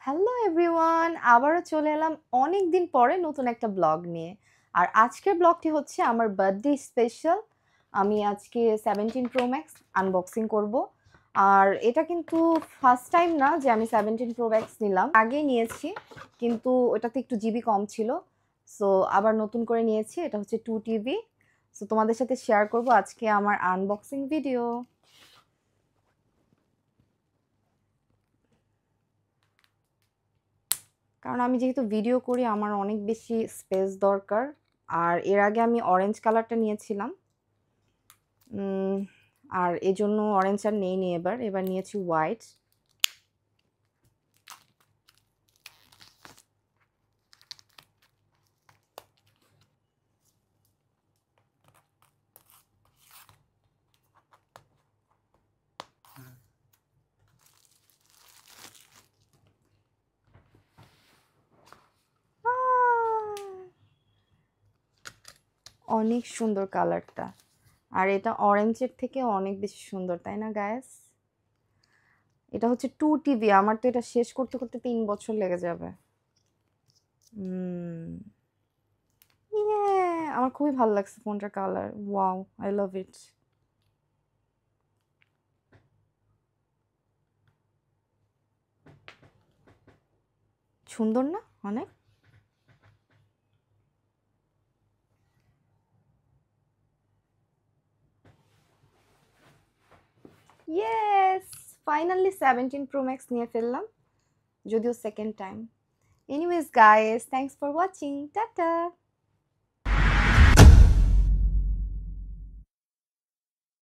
Hello everyone, আবারও চলে এলাম অনেক দিন পরে নতুন একটা ব্লগ নিয়ে। আর আজকের ব্লগটি হচ্ছে আমার বার্থডে স্পেশাল। আমি আজকে 17 প্রো ম্যাক্স আনবক্সিং করব। আর এটা কিন্তু ফার্স্ট টাইম না যে আমি 17 প্রো ম্যাক্স নিলাম, আগে নিয়েছি কিন্তু ওটাতে একটু জিবি কম ছিল। সো আবার নতুন করে নিয়েছি, এটা হচ্ছে 2 টিবি। সো তোমাদের সাথে শেয়ার করব আজকে আমার আনবক্সিং ভিডিও। কারণ আমি যেহেতু ভিডিও করি আমার অনেক বেশি স্পেস দরকার। আর এর আগে আমি অরেঞ্জ কালারটা নিয়েছিলাম, আর এজন্য অরেঞ্জ আর নেইনি, এবার এবার নিয়েছি হোয়াইট। অনেক সুন্দর কালারটা, আর এটা অরেঞ্জের থেকে অনেক বেশি সুন্দর, তাই না গায়েস? এটা হচ্ছে 2 টিবি, আমার তো এটা শেষ করতে করতে 3 বছর লেগে যাবে। আমার খুবই ভালো লাগছে ফোনটার কালার, ওয়াও, আই লাভ ইট। সুন্দর না অনেক? ইয়েস, ফাইনালি 17 প্রো ম্যাক্স নিয়ে ফেললাম, যদিও second time. Anyways guys, thanks for watching, tata.